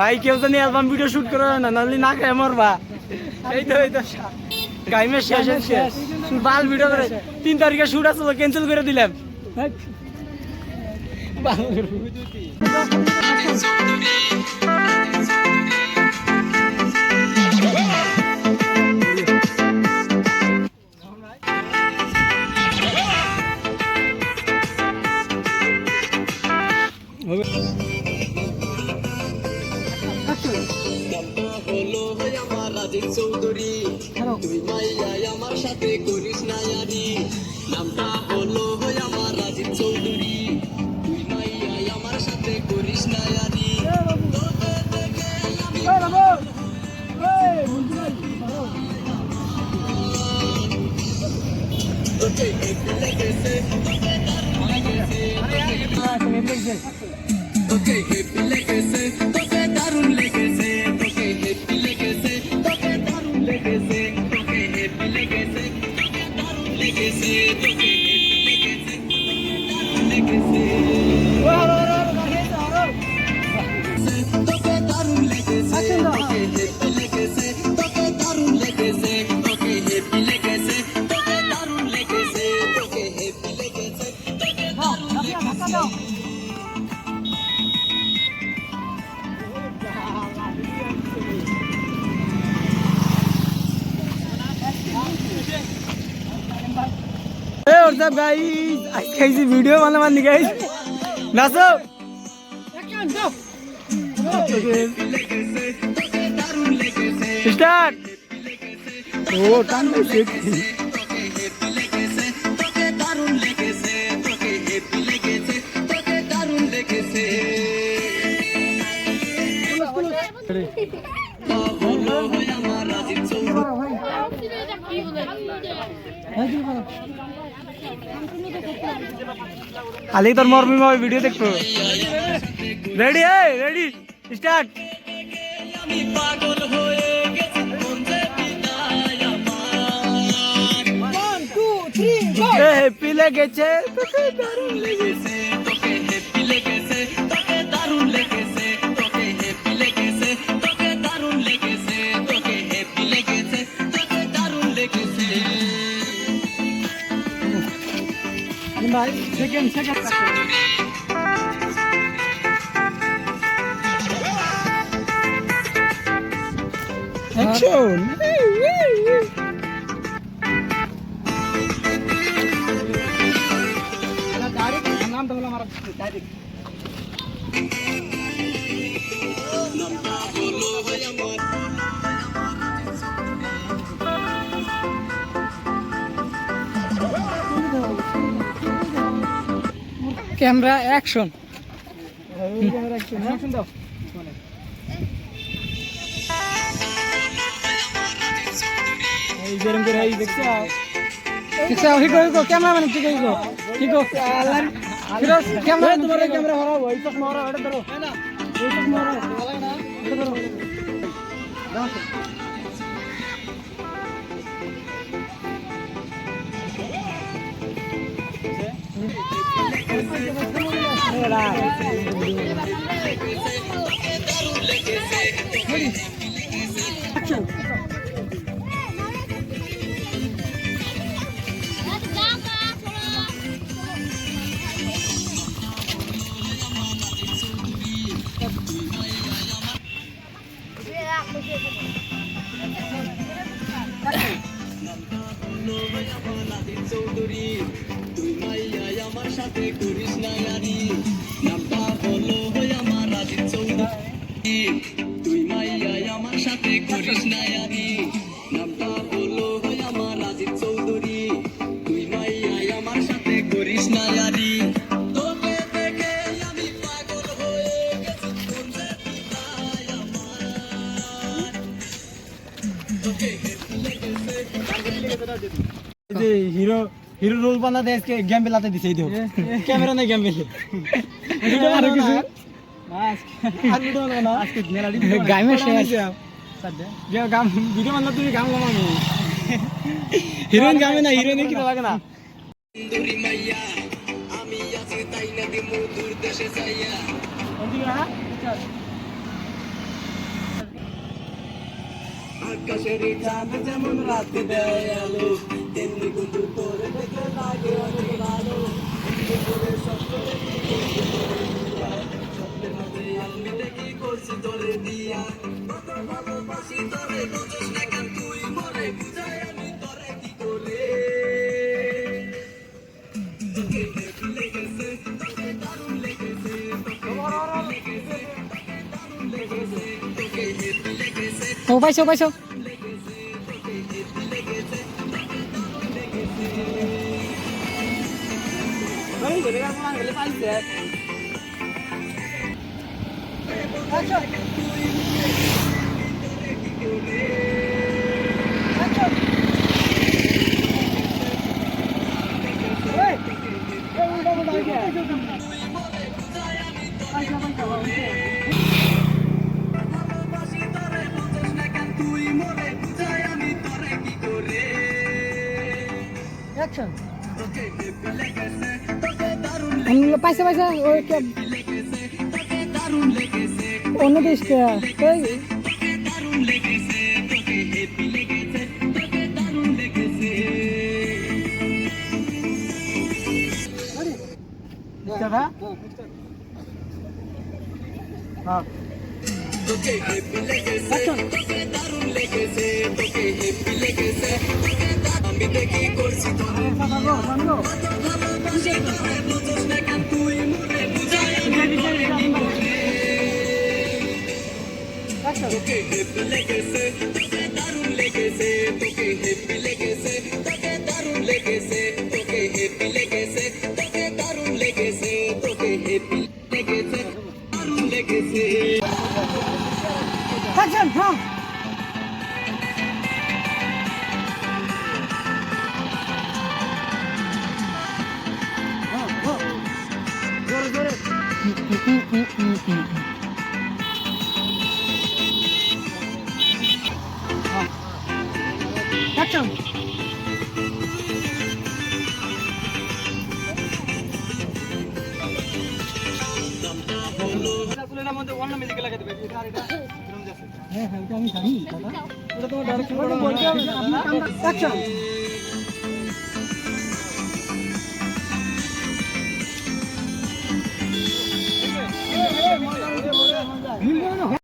ভাই কেউ জানি অ্যালবাম ভিডিও শুট করে না, নাহলে না খায় মরবা। এই তো গাইমের শেষ বাল ভিডিও করে 3 তারিখে শুট আছে, ক্যান্সেল করে দিলাম। চৌধুরী তুই মাইয়াই আমার সাথে করিস না ইয়ারি, নামটা হলো আমার রাজীব চৌধুরী, তুই মাইয়াই আমার সাথে করিস না ইয়ারি। তোকে হেপি লেগেছে, তোকে দারুণ লেগেছে, তোকে হেপি লেগেছে, তোকে দারুণ লেগেছে, তোকে হেপি লেগেছে, তোকে দারুণ লেগেছে, তোকে হেপি লেগেছে, তোকে দারুণ লেগেছে, তোকে হেপি লেগেছে, তোকে দারুণ লেগেছে, তোকে হেপি লেগেছে, তোকে দারুণ লেগেছে, তোকে হেপি লেগেছে, তোকে দারুণ লেগেছে। What's up guys? आज कैसी वीडियो बनाने guys? नाचो। Start. Oh, टांग में सेट। खाली তোর মরমি ভাবে ভিডিও দেখবো। Ready ready start. আমি পাগল হয়ে গেছি বন্ধে বিদায় আমার 1 2 3 গো। হ্যাপি লেগেছে, তোকে দারুণ লেগেছে, তোকে হ্যাপি লেগেছে, তোকে দারুণ লেগেছে, তোকে হ্যাপি লেগেছে, তোকে দারুণ লেগেছে, তোকে হ্যাপি লেগেছে, তোকে দারুণ লেগেছে। ভাই সেকেন্ড অ্যাকশন। নামটা হলো আমার ডাইরেক্ট নামটা হলো আমার ক্যামেরা অ্যাকশন। অ্যাকশন দাও। এই যেরকম করে এই দেখছো ক্যামেরা মানে ঠিক আছে ঠিক আছে ক্যামেরা তোমার ক্যামেরা হরাবো এই তো মারা এটা ধরো না এই তো মারা না এটা ধরো দাও চৌধুরী তুই মাইয়াই আমার সাথে করিস না ইয়ারি, নামটা হলো আমার রাজীব চৌধুরী, তুই মাইয়াই আমার সাথে করিস না ইয়ারি, নামটা হলো আমার রাজীব চৌধুরী, তুই মাইয়াই আমার সাথে করিস না ইয়ারি। তোকে দেখে আমি পাগল হয়ে গেছি বন্ধে বিদায় আমার, তোকে হিরো হিরো রোল বানাতে আজকে গেম বেলাতে দিছে। এই দেখো ক্যামেরা নাই গেম বেলে ভিডিও আর কিছু আর ভিডিও না আজকে মেলাডি গাইমে শেয়ার সাদে যে গাম ভিডিও বানাতে তুমি গাম গামামি হিরোইন গামে না হিরোইন কি লাগে না। সুন্দরী মাইয়া আমি আছি তাই না দিমু দূর দেশে যাইয়া ওদিকে হ্যাঁ আকাশের চাঁদ যেমন রাতে দেয় আলো, তেমনি কিন্তু তোর দেখে লাগে অনেক ভালো। স্বপ্নের মাঝে আমি দেখি করছি তোরে দিয়া, কত ভালোবাসি তোরে বুঝিস না কেন তুই মরে, বুঝাই আমি তোরে কি করে। তোকে হেভি লেগেছে, তোকে দারুণ লেগেছে, তোকে হেভি লেগেছে, তোকে দারুণ লেগেছে, তোকে হেভি লেগেছে, ও পাইছো পাইছো তোকে হেভি লেগেছে, তোকে দারুণ লেগেছে। ভাই বলে গেল না গেলে পাইছে। আচ্ছা তুই তোরে কি করে। আচ্ছা এই উল্টা উল্টা হয়ে গেল। তুই মরে বুঝাই আমি তোরে ভালোবাসি তোরে বুঝিস না কেন তুই মরে, বুঝাই আমি তোরে কি করে। অ্যাকশন তোকে হেভি লেগেছে, তোকে দারুণ পাইছো পাইছো ওই লেগেছে, তোকে দারুণ লেগেছে, অন্য দেশটা এই তোকে দারুণ লেগেছে, তোকে হেভি লেগেছে, তোকে দারুণ লেগেছে। দাদা হ্যাঁ তোকে হেভি লেগেছে, তোকে দারুণ লেগেছে, তোকে হেভি লেগেছে, তোকে আমি দেখি করছি তোরে ভালোবাসি তোরে বুঝিস না কেন তুই মরে, বুঝাই আমি তোরে কি করে। তোকে হেভি লেগেছে, তোকে দারুণ লেগেছে, তোকে হেভি লেগেছে, তোকে দারুণ লেগেছে, তোকে হেভি লেগেছে, তোকে দারুণ লেগেছে, তোকে হেভি লেগেছে, দারুণ লেগেছে। অ্যাকশন হ্যাঁ জোরে জোরে অ্যাকশন ফুলের মধ্যে অন্য মিউজিক লাগিয়ে দেবে, এটা আর এটা এরকম যাচ্ছে। হ্যাঁ হ্যাঁ এটা আমি জানি দাদা এটা তোমার ডাইরেকশন বলতে হবে আপনার কামটা অ্যাকশন